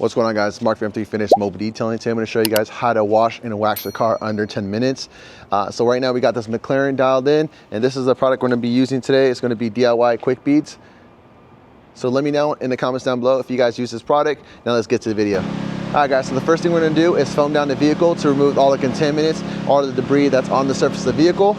What's going on, guys? Mark from M3 Finish Mobile Detailing. Today I'm going to show you guys how to wash and wax the car under 10 minutes. So right now we got this McLaren dialed in, and this is the product we're going to be using today. It's going to be DIY quick beads. So let me know in the comments down below if you guys use this product. Now let's get to the video. All right, guys, so the first thing we're going to do is foam down the vehicle to remove all the contaminants, all the debris that's on the surface of the vehicle.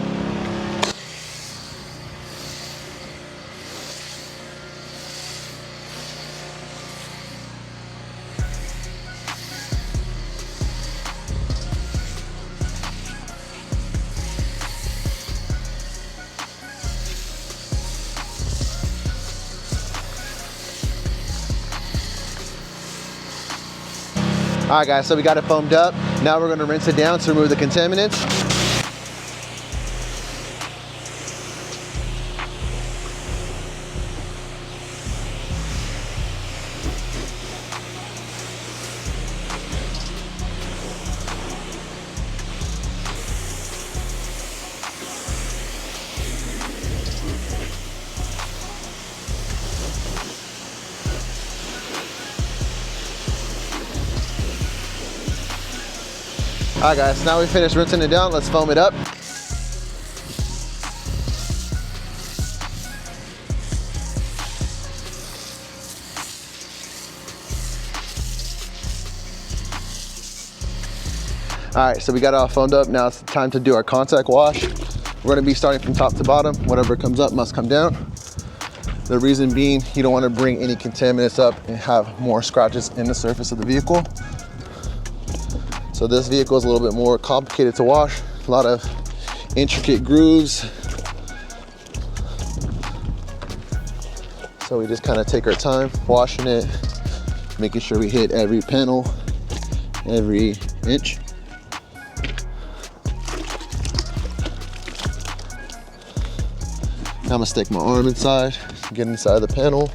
All right, guys, so we got it foamed up. Now we're gonna rinse it down to remove the contaminants. All right, guys, now we finished rinsing it down. Let's foam it up. All right, so we got it all foamed up. Now it's time to do our contact wash. We're gonna be starting from top to bottom. Whatever comes up must come down. The reason being, you don't wanna bring any contaminants up and have more scratches in the surface of the vehicle. So this vehicle is a little bit more complicated to wash. A lot of intricate grooves. So we just kind of take our time washing it, making sure we hit every panel, every inch. Now I'm gonna stick my arm inside, get inside the panel.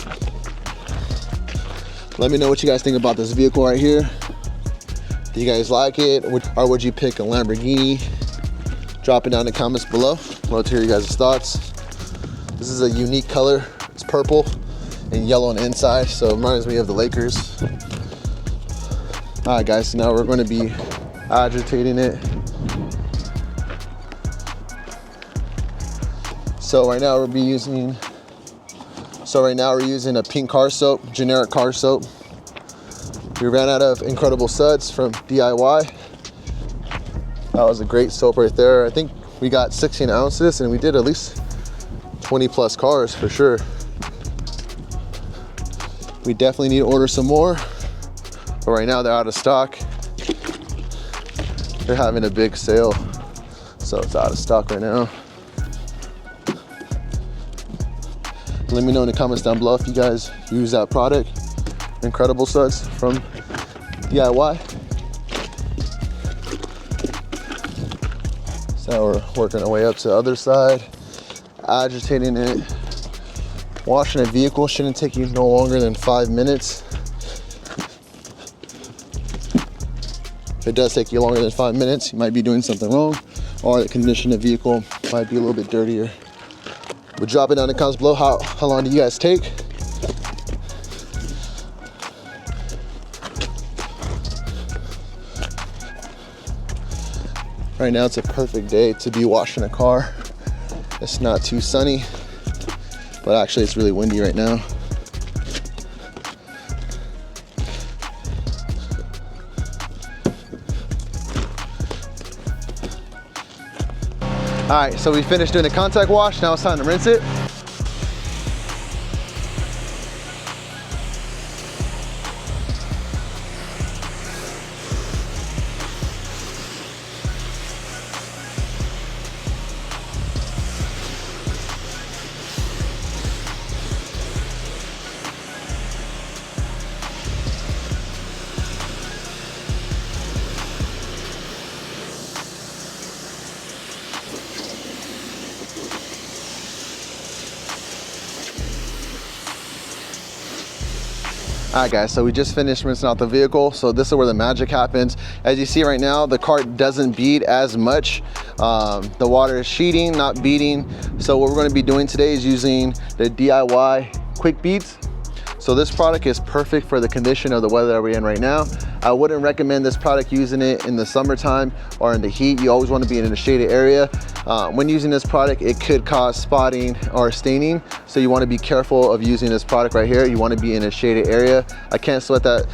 Let me know what you guys think about this vehicle right here. Do you guys like it, or would you pick a Lamborghini? Drop it down in the comments below. I'd love to hear you guys' thoughts. This is a unique color. It's purple and yellow on the inside, so it reminds me of the Lakers. All right, guys, so now we're going to be agitating it. So right now we're using a pink car soap, generic car soap. We ran out of Incredible Suds from DIY. That was a great soap right there. I think we got 16 ounces and we did at least 20 plus cars for sure. We definitely need to order some more, but right now they're out of stock. They're having a big sale, so it's out of stock right now. Let me know in the comments down below if you guys use that product. Incredible Suds from DIY. So we're working our way up to the other side, agitating it. Washing a vehicle shouldn't take you no longer than 5 minutes. If it does take you longer than 5 minutes, you might be doing something wrong, or the condition of the vehicle might be a little bit dirtier. But drop it down in the comments below. How long do you guys take? Right now it's a perfect day to be washing a car. It's not too sunny, but actually it's really windy right now. All right, so we finished doing the contact wash. Now it's time to rinse it. All right, guys, so we just finished rinsing out the vehicle. So this is where the magic happens. As you see right now, the cart doesn't bead as much. The water is sheeting, not beading. So what we're gonna be doing today is using the DIY quick beads. So this product is perfect for the condition of the weather that we're in right now. I wouldn't recommend this product using it in the summertime or in the heat. You always want to be in a shaded area. When using this product, it could cause spotting or staining. So you want to be careful of using this product right here. You want to be in a shaded area. I can't sweat that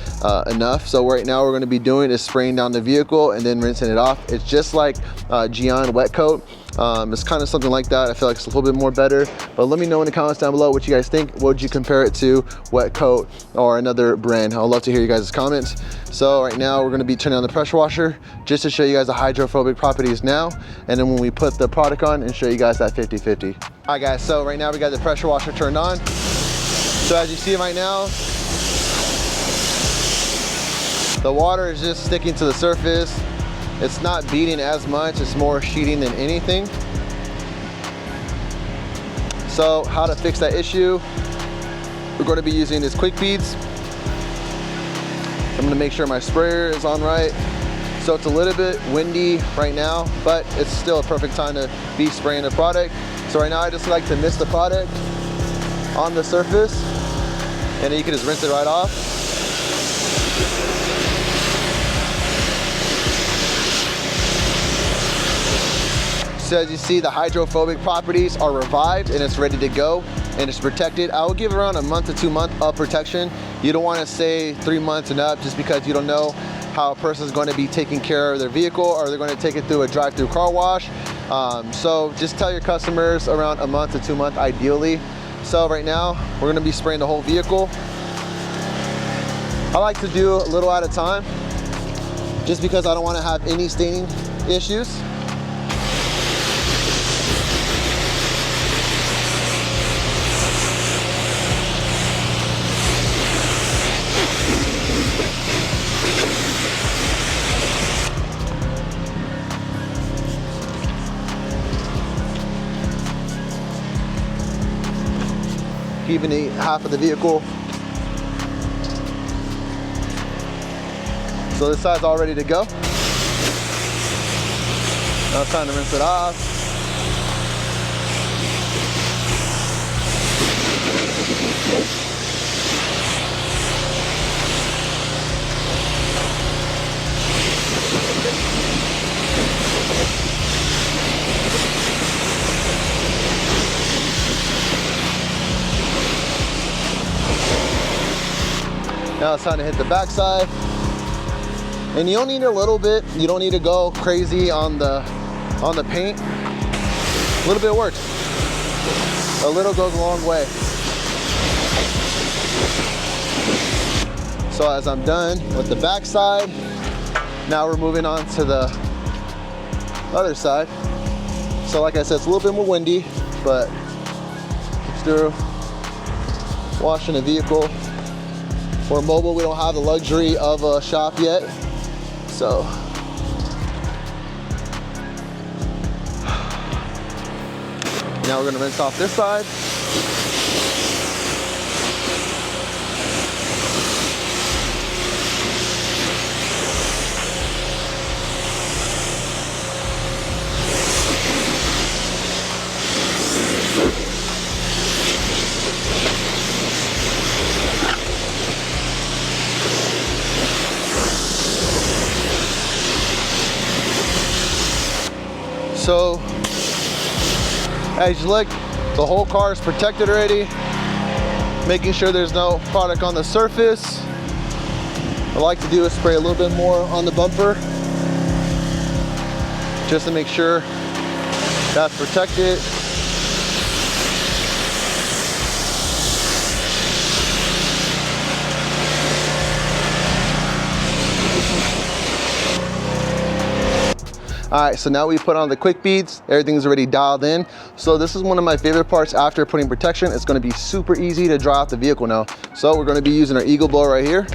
enough. So right now what we're going to be doing is spraying down the vehicle and then rinsing it off. It's just like Gion wet coat. It's kind of something like that. I feel like it's a little bit more better, but let me know in the comments down below what you guys think. What would you compare it to, wet coat or another brand? I'd love to hear you guys' comments. So right now we're going to be turning on the pressure washer just to show you guys the hydrophobic properties now, and then when we put the product on and show you guys that 50-50. All right guys, so right now we got the pressure washer turned on. So as you see right now, the water is just sticking to the surface. It's not beading as much, it's more sheeting than anything. So how to fix that issue? We're going to be using these quick beads. I'm going to make sure my sprayer is on right. So it's a little bit windy right now, but it's still a perfect time to be spraying the product. So right now I just like to mist the product on the surface, and then you can just rinse it right off. So as you see, the hydrophobic properties are revived and it's ready to go and it's protected. I will give around a month to 2 months of protection. You don't want to say 3 months and up, just because you don't know how a person is going to be taking care of their vehicle, or they're going to take it through a drive-through car wash. So just tell your customers around a month to 2 months ideally. So right now we're going to be spraying the whole vehicle. I like to do a little at a time just because I don't want to have any staining issues. Even half of the vehicle. So this side's all ready to go. Now it's time to rinse it off. Now it's time to hit the backside. And you don't need a little bit. You don't need to go crazy on the paint. A little bit works. A little goes a long way. So as I'm done with the backside, now we're moving on to the other side. So like I said, it's a little bit more windy, but through washing the vehicle. We're mobile, we don't have the luxury of a shop yet. So now we're gonna rinse off this side. So as you look, the whole car is protected already, making sure there's no product on the surface. What I like to do is spray a little bit more on the bumper just to make sure that's protected. All right, so now we put on the quick beads. Everything's already dialed in. So this is one of my favorite parts after putting protection. It's gonna be super easy to dry out the vehicle now. So we're gonna be using our Eagle blower right here.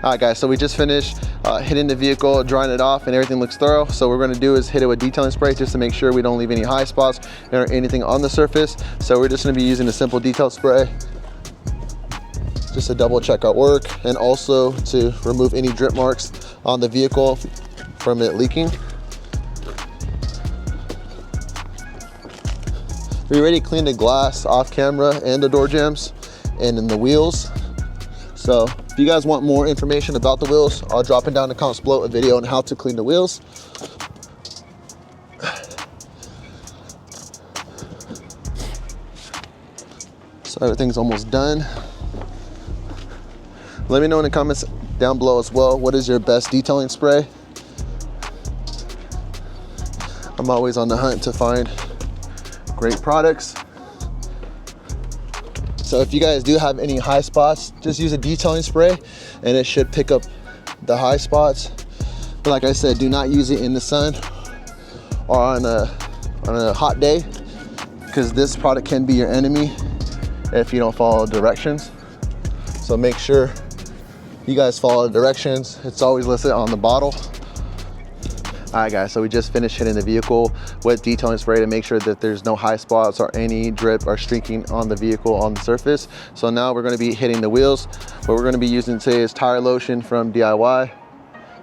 All right guys, so we just finished hitting the vehicle, drying it off, and everything looks thorough. So what we're gonna do is hit it with detailing spray just to make sure we don't leave any high spots or anything on the surface. So we're just gonna be using a simple detail spray. just to double check our work, and also to remove any drip marks on the vehicle from it leaking. We already cleaned the glass off camera and the door jambs and in the wheels. So if you guys want more information about the wheels, I'll drop it down in the comments below, a video on how to clean the wheels. So everything's almost done. Let me know in the comments down below as well, what is your best detailing spray? I'm always on the hunt to find great products. So if you guys do have any high spots, just use a detailing spray and it should pick up the high spots. But like I said, do not use it in the sun or on a hot day, because this product can be your enemy if you don't follow directions. So make sure you guys follow the directions. It's always listed on the bottle. All right guys, so we just finished hitting the vehicle with detailing spray to make sure that there's no high spots or any drip or streaking on the vehicle on the surface. So now we're gonna be hitting the wheels. What we're gonna be using today is tire lotion from DIY.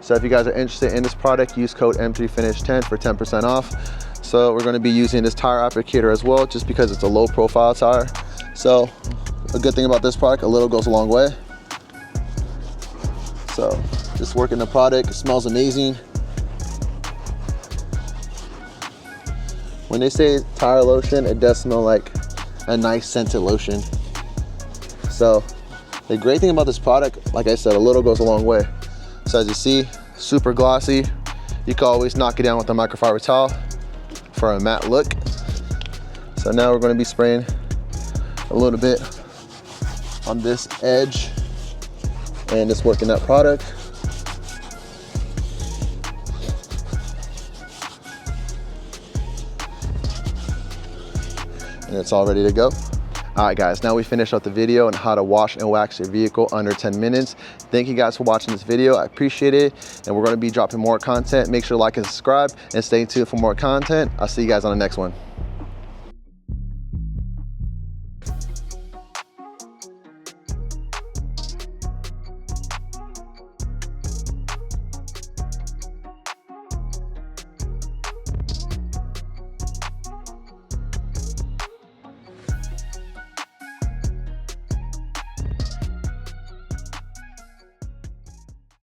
So if you guys are interested in this product, use code M3Finish10 for 10% off. So we're gonna be using this tire applicator as well, just because it's a low profile tire. So a good thing about this product, a little goes a long way. So just working the product, it smells amazing. When they say tire lotion, it does smell like a nice scented lotion. So the great thing about this product, like I said, a little goes a long way. So as you see, super glossy. You can always knock it down with a microfiber towel for a matte look. So now we're gonna be spraying a little bit on this edge and just working that product. And it's all ready to go. All right guys, now we finished up the video on how to wash and wax your vehicle under 10 minutes. Thank you guys for watching this video. I appreciate it. And we're gonna be dropping more content. Make sure to like and subscribe and stay tuned for more content. I'll see you guys on the next one.